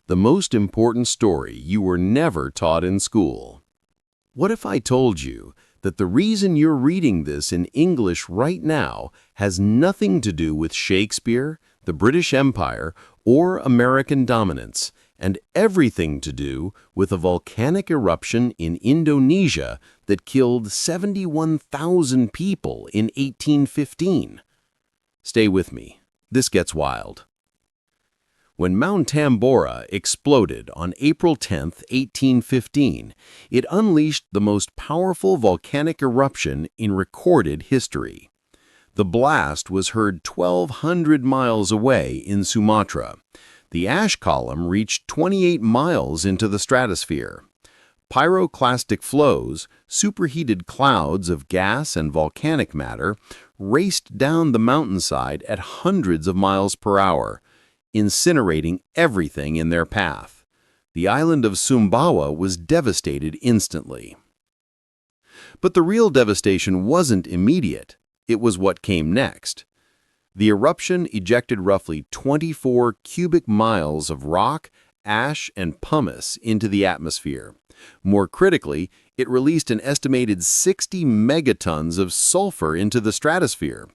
the most important story you were never taught in school. What if I told you that the reason you're reading this in English right now has nothing to do with Shakespeare, the British Empire, or American dominance, and everything to do with a volcanic eruption in Indonesia that killed 71,000 people in 1815? Stay with me. This gets wild. When Mount Tambora exploded on April 10, 1815, it unleashed the most powerful volcanic eruption in recorded history. The blast was heard 1,200 miles away in Sumatra. The ash column reached 28 miles into the stratosphere. Pyroclastic flows, superheated clouds of gas and volcanic matter, raced down the mountainside at hundreds of miles per hour, incinerating everything in their path. The island of Sumbawa was devastated instantly. But the real devastation wasn't immediate. It was what came next. The eruption ejected roughly 24 cubic miles of rock, ash, and pumice into the atmosphere. More critically, it released an estimated 60 megatons of sulfur into the stratosphere.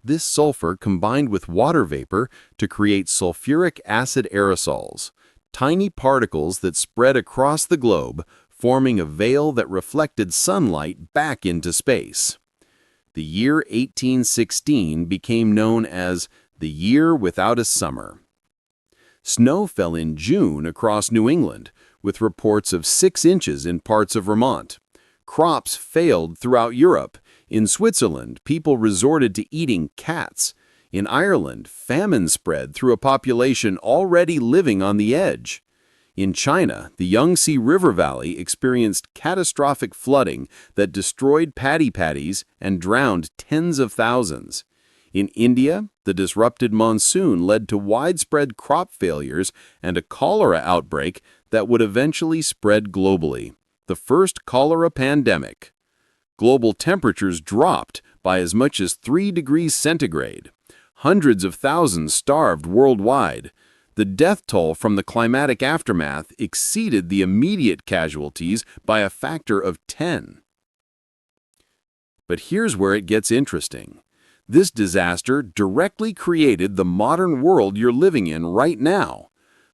This sulfur combined with water vapor to create sulfuric acid aerosols, tiny particles that spread across the globe, forming a veil that reflected sunlight back into space. The year 1816 became known as the Year Without a Summer. Snow fell in June across New England, with reports of 6 inches in parts of Vermont. Crops failed throughout Europe. In Switzerland, people resorted to eating cats. In Ireland, famine spread through a population already living on the edge. In China, the Yangtze River Valley experienced catastrophic flooding that destroyed paddies and drowned tens of thousands. In India, the disrupted monsoon led to widespread crop failures and a cholera outbreak that would eventually spread globally, the first cholera pandemic. Global temperatures dropped by as much as 3 degrees centigrade. Hundreds of thousands starved worldwide. The death toll from the climatic aftermath exceeded the immediate casualties by a factor of 10. But here's where it gets interesting. This disaster directly created the modern world you're living in right now.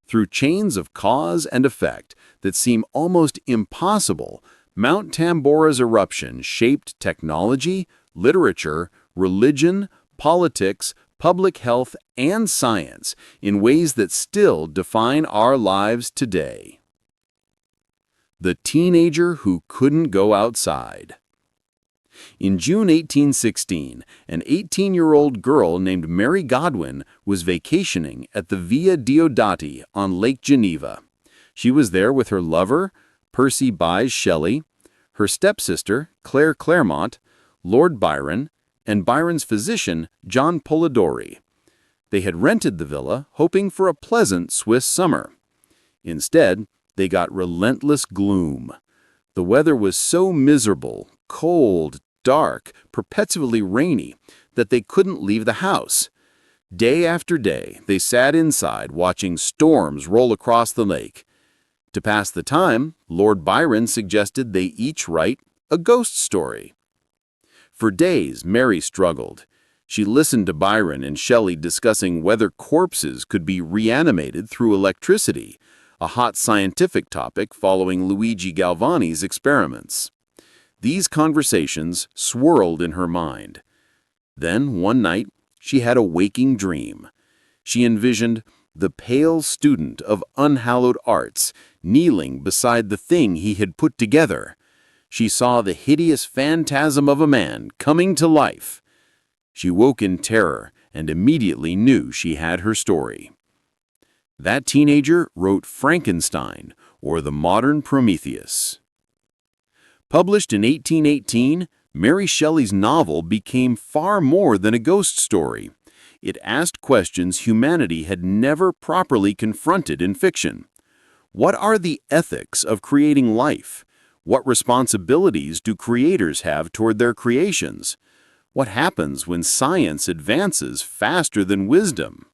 Through chains of cause and effect that seem almost impossible, Mount Tambora's eruption shaped technology, literature, religion, politics, public health, and science in ways that still define our lives today. The teenager who couldn't go outside. In June 1816, an 18-year-old girl named Mary Godwin was vacationing at the Via Diodati on Lake Geneva. She was there with her lover, Percy Bysshe Shelley, her stepsister, Claire Clairmont, Lord Byron, and Byron's physician, John Polidori. They had rented the villa, hoping for a pleasant Swiss summer. Instead, they got relentless gloom. The weather was so miserable, cold, dark, perpetually rainy, that they couldn't leave the house. Day after day, they sat inside watching storms roll across the lake. To pass the time, Lord Byron suggested they each write a ghost story. For days, Mary struggled. She listened to Byron and Shelley discussing whether corpses could be reanimated through electricity, a hot scientific topic following Luigi Galvani's experiments. These conversations swirled in her mind. Then, one night, she had a waking dream. She envisioned the pale student of unhallowed arts kneeling beside the thing he had put together. She saw the hideous phantasm of a man coming to life. She woke in terror and immediately knew she had her story. That teenager wrote Frankenstein, or the modern Prometheus. Published in 1818, Mary Shelley's novel became far more than a ghost story. It asked questions humanity had never properly confronted in fiction. What are the ethics of creating life? What responsibilities do creators have toward their creations? What happens when science advances faster than wisdom?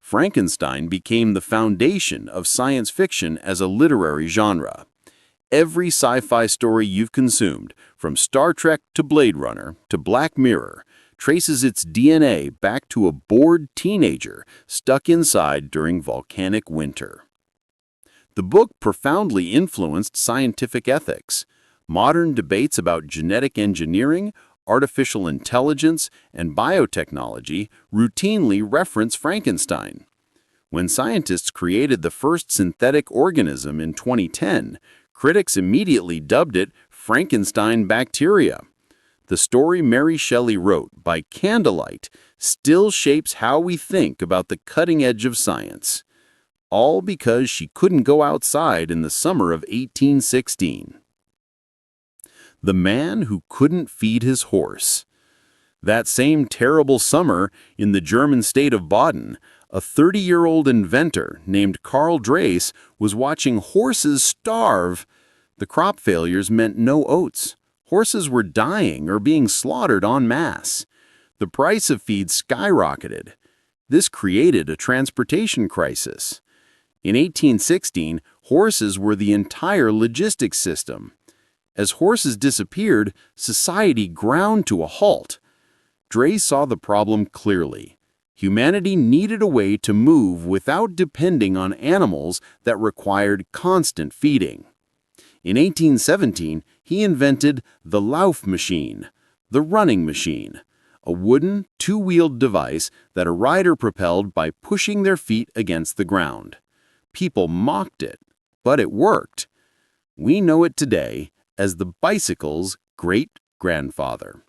Frankenstein became the foundation of science fiction as a literary genre. Every sci-fi story you've consumed, from Star Trek to Blade Runner to Black Mirror, traces its DNA back to a bored teenager stuck inside during volcanic winter. The book profoundly influenced scientific ethics. Modern debates about genetic engineering, artificial intelligence, and biotechnology routinely reference Frankenstein. When scientists created the first synthetic organism in 2010, critics immediately dubbed it Frankenstein bacteria. The story Mary Shelley wrote by candlelight still shapes how we think about the cutting edge of science. All because she couldn't go outside in the summer of 1816. The man who couldn't feed his horse. That same terrible summer, in the German state of Baden, a 30-year-old inventor named Karl Drais was watching horses starve. The crop failures meant no oats. Horses were dying or being slaughtered en masse. The price of feed skyrocketed. This created a transportation crisis. In 1816, horses were the entire logistics system. As horses disappeared, society ground to a halt. Drais saw the problem clearly. Humanity needed a way to move without depending on animals that required constant feeding. In 1817, he invented the Lauf machine, the running machine, a wooden, two-wheeled device that a rider propelled by pushing their feet against the ground. People mocked it, but it worked. We know it today as the bicycle's great-grandfather.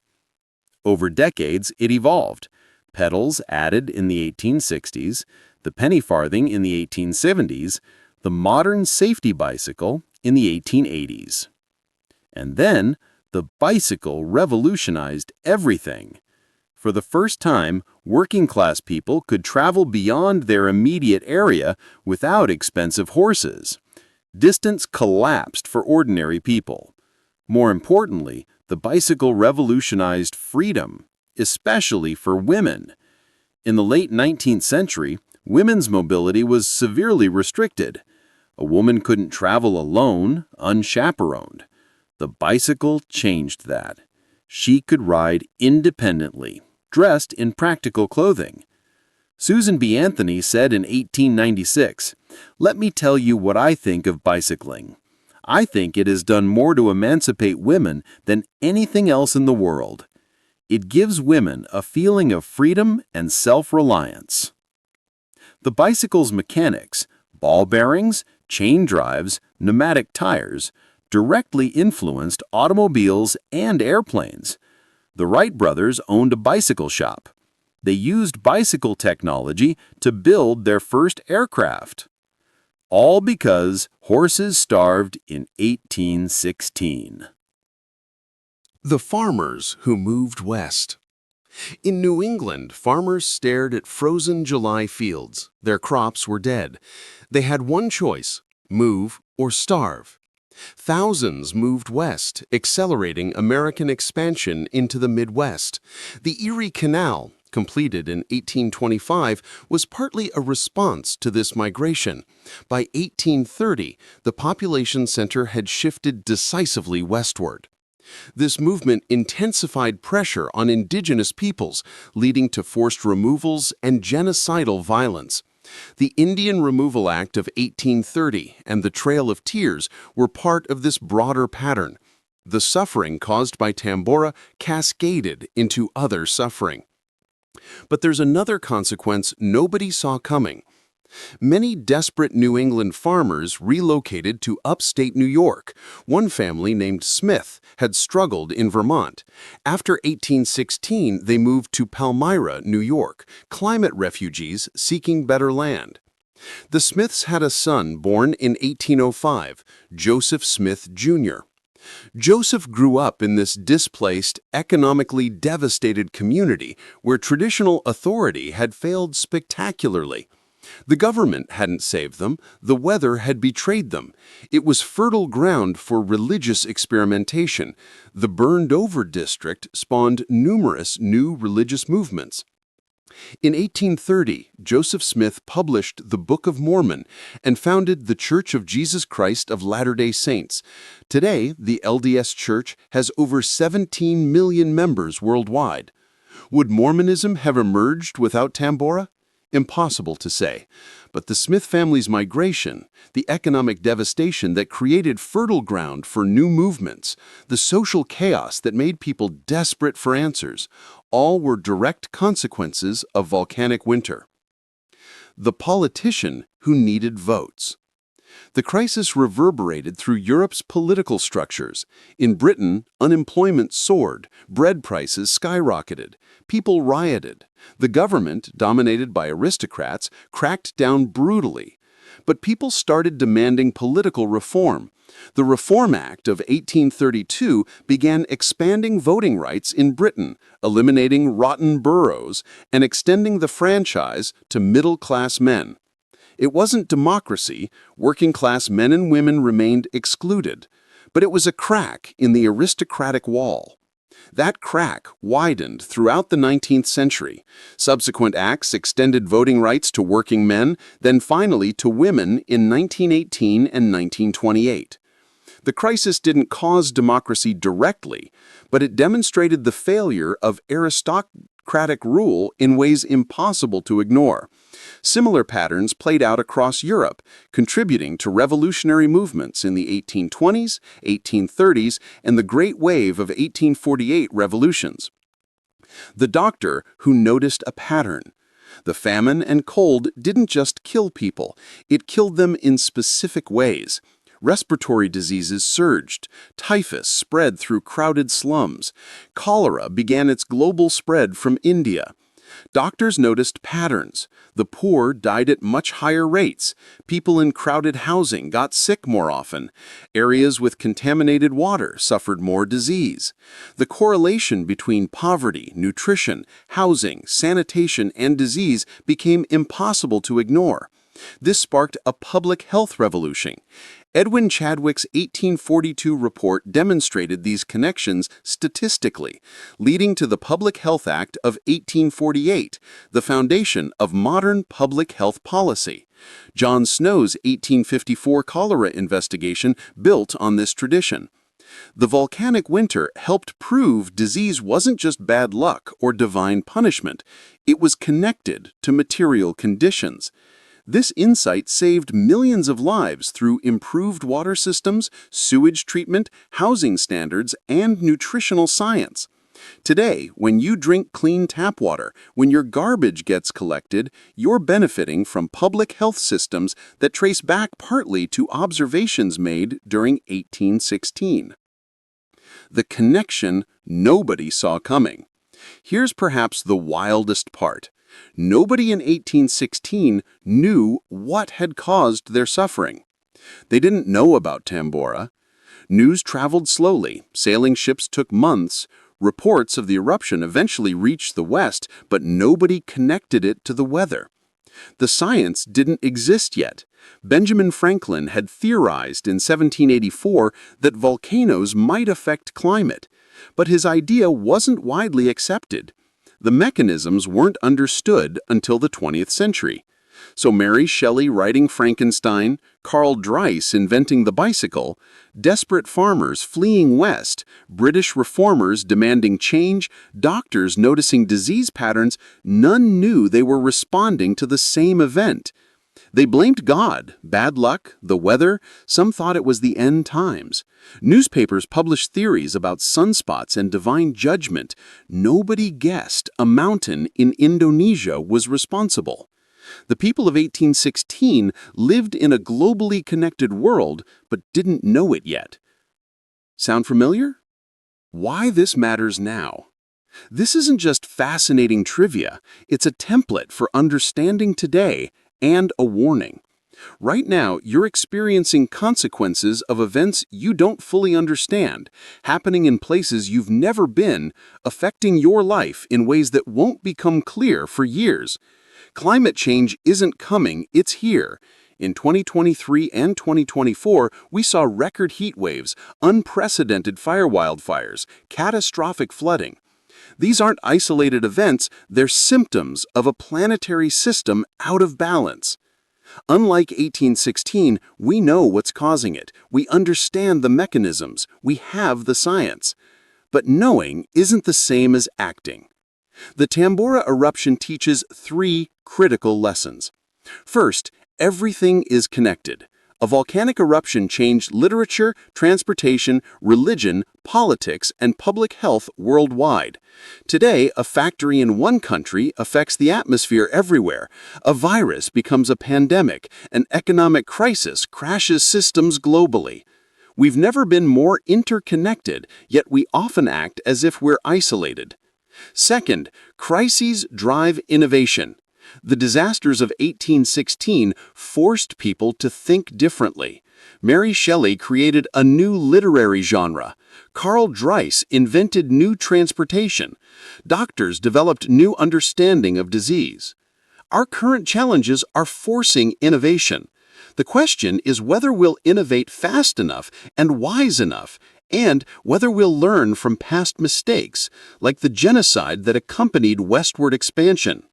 Over decades, it evolved. Pedals added in the 1860s, the penny farthing in the 1870s, the modern safety bicycle in the 1880s. And then, the bicycle revolutionized everything. For the first time, working-class people could travel beyond their immediate area without expensive horses. Distance collapsed for ordinary people. More importantly, the bicycle revolutionized freedom, especially for women. In the late 19th century, women's mobility was severely restricted. A woman couldn't travel alone, unchaperoned. The bicycle changed that. She could ride independently, dressed in practical clothing. Susan B. Anthony said in 1896, "Let me tell you what I think of bicycling. I think it has done more to emancipate women than anything else in the world. It gives women a feeling of freedom and self-reliance." The bicycle's mechanics, ball bearings, chain drives, pneumatic tires, directly influenced automobiles and airplanes. The Wright brothers owned a bicycle shop. They used bicycle technology to build their first aircraft. All because horses starved in 1816. The farmers who moved west. In New England, farmers stared at frozen July fields. Their crops were dead. They had one choice: move or starve. Thousands moved west, accelerating American expansion into the Midwest. The Erie Canal, completed in 1825, was partly a response to this migration. By 1830, the population center had shifted decisively westward. This movement intensified pressure on indigenous peoples, leading to forced removals and genocidal violence. The Indian Removal Act of 1830 and the Trail of Tears were part of this broader pattern. The suffering caused by Tambora cascaded into other suffering. But there's another consequence nobody saw coming. Many desperate New England farmers relocated to upstate New York. One family named Smith had struggled in Vermont. After 1816, they moved to Palmyra, New York, climate refugees seeking better land. The Smiths had a son born in 1805, Joseph Smith, Jr. Joseph grew up in this displaced, economically devastated community where traditional authority had failed spectacularly. The government hadn't saved them, the weather had betrayed them. It was fertile ground for religious experimentation. The burned-over district spawned numerous new religious movements. In 1830, Joseph Smith published the Book of Mormon and founded the Church of Jesus Christ of Latter-day Saints. Today, the LDS Church has over 17 million members worldwide. Would Mormonism have emerged without Tambora? Impossible to say. But the Smith family's migration, the economic devastation that created fertile ground for new movements, the social chaos that made people desperate for answers, all were direct consequences of volcanic winter. The politician who needed votes. The crisis reverberated through Europe's political structures. In Britain, unemployment soared, bread prices skyrocketed, people rioted. The government, dominated by aristocrats, cracked down brutally. But people started demanding political reform. The Reform Act of 1832 began expanding voting rights in Britain, eliminating rotten boroughs, and extending the franchise to middle-class men. It wasn't democracy. Working-class men and women remained excluded. But it was a crack in the aristocratic wall. That crack widened throughout the 19th century. Subsequent acts extended voting rights to working men, then finally to women in 1918 and 1928. The crisis didn't cause democracy directly, but it demonstrated the failure of aristocratic rule in ways impossible to ignore. Similar patterns played out across Europe, contributing to revolutionary movements in the 1820s, 1830s, and the Great Wave of 1848 revolutions. The doctor who noticed a pattern. The famine and cold didn't just kill people, it killed them in specific ways. Respiratory diseases surged, typhus spread through crowded slums, cholera began its global spread from India. Doctors noticed patterns. The poor died at much higher rates. People in crowded housing got sick more often. Areas with contaminated water suffered more disease. The correlation between poverty, nutrition, housing, sanitation, and disease became impossible to ignore. This sparked a public health revolution. Edwin Chadwick's 1842 report demonstrated these connections statistically, leading to the Public Health Act of 1848, the foundation of modern public health policy. John Snow's 1854 cholera investigation built on this tradition. The volcanic winter helped prove disease wasn't just bad luck or divine punishment, it was connected to material conditions. This insight saved millions of lives through improved water systems, sewage treatment, housing standards, and nutritional science. Today, when you drink clean tap water, when your garbage gets collected, you're benefiting from public health systems that trace back partly to observations made during 1816. The connection nobody saw coming. Here's perhaps the wildest part. Nobody in 1816 knew what had caused their suffering. They didn't know about Tambora. News traveled slowly. Sailing ships took months. Reports of the eruption eventually reached the West, but nobody connected it to the weather. The science didn't exist yet. Benjamin Franklin had theorized in 1784 that volcanoes might affect climate, but his idea wasn't widely accepted. The mechanisms weren't understood until the 20th century. So Mary Shelley writing Frankenstein, Karl Drais inventing the bicycle, desperate farmers fleeing west, British reformers demanding change, doctors noticing disease patterns, none knew they were responding to the same event. They blamed God, bad luck, the weather. Some thought it was the end times. Newspapers published theories about sunspots and divine judgment. Nobody guessed a mountain in Indonesia was responsible. The people of 1816 lived in a globally connected world, but didn't know it yet. Sound familiar? Why this matters now. This isn't just fascinating trivia, it's a template for understanding today and a warning. Right now, you're experiencing consequences of events you don't fully understand, happening in places you've never been, affecting your life in ways that won't become clear for years. Climate change isn't coming, it's here. In 2023 and 2024, we saw record heat waves, unprecedented wildfires, catastrophic flooding. These aren't isolated events, they're symptoms of a planetary system out of balance. Unlike 1816, we know what's causing it. We understand the mechanisms. We have the science. But knowing isn't the same as acting. The Tambora eruption teaches three critical lessons. First, everything is connected. A volcanic eruption changed literature, transportation, religion, politics, and public health worldwide. Today, a factory in one country affects the atmosphere everywhere. A virus becomes a pandemic. An economic crisis crashes systems globally. We've never been more interconnected, yet we often act as if we're isolated. Second, crises drive innovation. The disasters of 1816 forced people to think differently. Mary Shelley created a new literary genre. Karl Drais invented new transportation. Doctors developed new understanding of disease. Our current challenges are forcing innovation. The question is whether we'll innovate fast enough and wise enough, and whether we'll learn from past mistakes, like the genocide that accompanied westward expansion.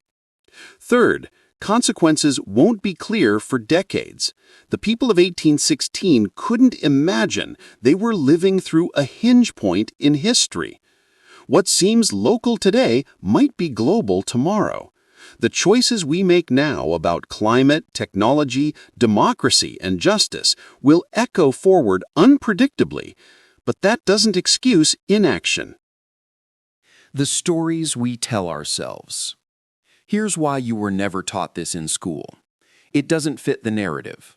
Third, consequences won't be clear for decades. The people of 1816 couldn't imagine they were living through a hinge point in history. What seems local today might be global tomorrow. The choices we make now about climate, technology, democracy, and justice will echo forward unpredictably, but that doesn't excuse inaction. The stories we tell ourselves. Here's why you were never taught this in school. It doesn't fit the narrative.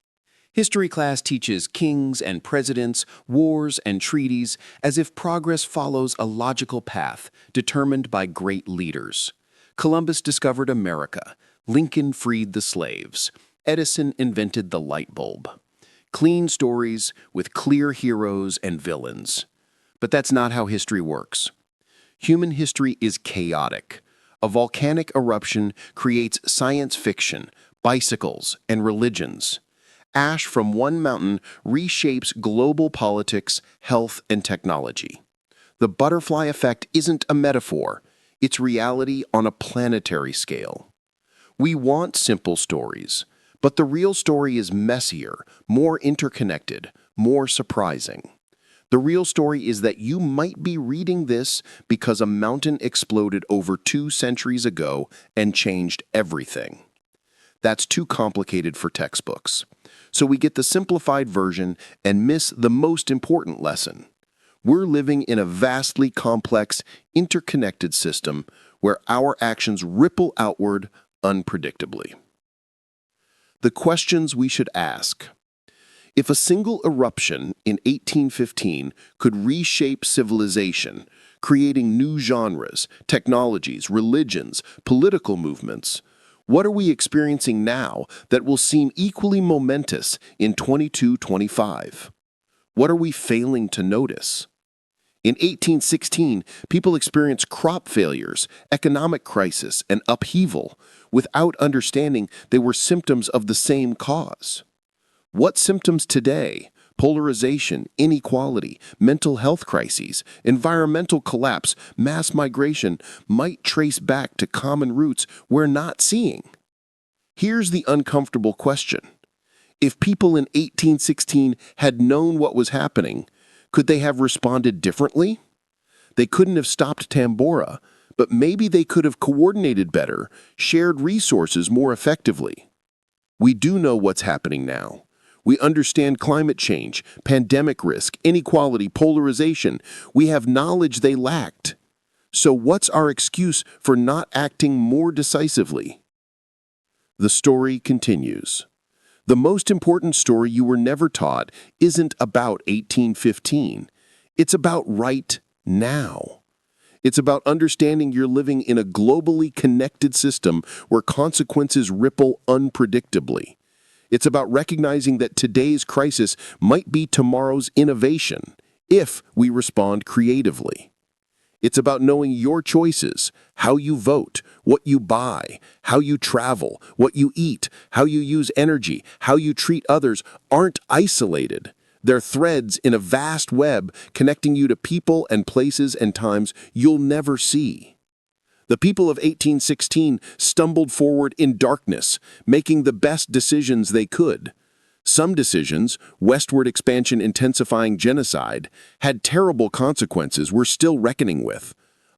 History class teaches kings and presidents, wars and treaties, as if progress follows a logical path determined by great leaders. Columbus discovered America. Lincoln freed the slaves. Edison invented the light bulb. Clean stories with clear heroes and villains. But that's not how history works. Human history is chaotic. A volcanic eruption creates science fiction, bicycles, and religions. Ash from one mountain reshapes global politics, health, and technology. The butterfly effect isn't a metaphor. It's reality on a planetary scale. We want simple stories, but the real story is messier, more interconnected, more surprising. The real story is that you might be reading this because a mountain exploded over 2 centuries ago and changed everything. That's too complicated for textbooks. So we get the simplified version and miss the most important lesson. We're living in a vastly complex, interconnected system where our actions ripple outward unpredictably. The questions we should ask. If a single eruption in 1815 could reshape civilization, creating new genres, technologies, religions, political movements, what are we experiencing now that will seem equally momentous in 2225? What are we failing to notice? In 1816, people experienced crop failures, economic crisis, and upheaval without understanding they were symptoms of the same cause. What symptoms today, polarization, inequality, mental health crises, environmental collapse, mass migration, might trace back to common roots we're not seeing? Here's the uncomfortable question. If people in 1816 had known what was happening, could they have responded differently? They couldn't have stopped Tambora, but maybe they could have coordinated better, shared resources more effectively. We do know what's happening now. We understand climate change, pandemic risk, inequality, polarization. We have knowledge they lacked. So what's our excuse for not acting more decisively? The story continues. The most important story you were never taught isn't about 1815. It's about right now. It's about understanding you're living in a globally connected system where consequences ripple unpredictably. It's about recognizing that today's crisis might be tomorrow's innovation, if we respond creatively. It's about knowing your choices, how you vote, what you buy, how you travel, what you eat, how you use energy, how you treat others aren't isolated. They're threads in a vast web connecting you to people and places and times you'll never see. The people of 1816 stumbled forward in darkness, making the best decisions they could. Some decisions, westward expansion intensifying genocide, had terrible consequences we're still reckoning with.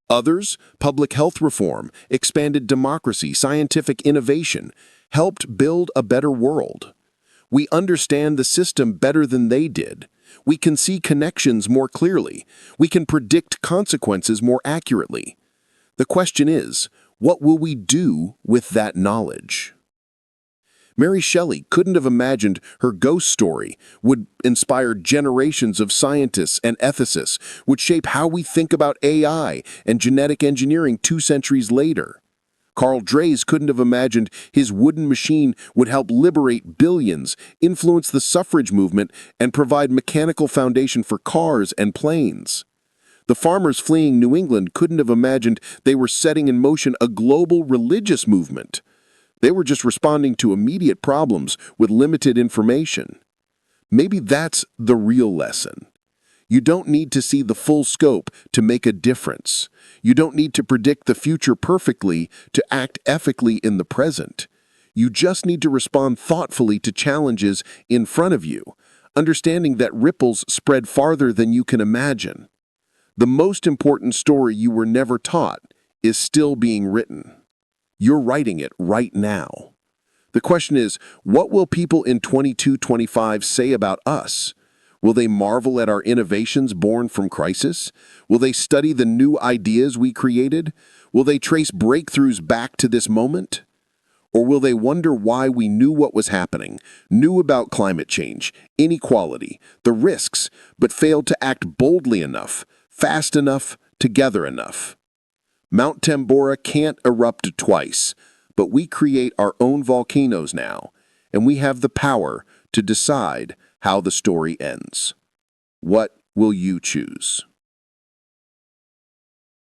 Others, public health reform, expanded democracy, scientific innovation, helped build a better world. We understand the system better than they did. We can see connections more clearly. We can predict consequences more accurately. The question is, what will we do with that knowledge? Mary Shelley couldn't have imagined her ghost story would inspire generations of scientists and ethicists, would shape how we think about AI and genetic engineering 2 centuries later. Karl Drais couldn't have imagined his wooden machine would help liberate billions, influence the suffrage movement, and provide mechanical foundation for cars and planes. The farmers fleeing New England couldn't have imagined they were setting in motion a global religious movement. They were just responding to immediate problems with limited information. Maybe that's the real lesson. You don't need to see the full scope to make a difference. You don't need to predict the future perfectly to act ethically in the present. You just need to respond thoughtfully to challenges in front of you, understanding that ripples spread farther than you can imagine. The most important story you were never taught is still being written. You're writing it right now. The question is, what will people in 2225 say about us? Will they marvel at our innovations born from crisis? Will they study the new ideas we created? Will they trace breakthroughs back to this moment? Or will they wonder why we knew what was happening, knew about climate change, inequality, the risks, but failed to act boldly enough, fast enough, together enough? Mount Tambora can't erupt twice, but we create our own volcanoes now, and we have the power to decide how the story ends. What will you choose?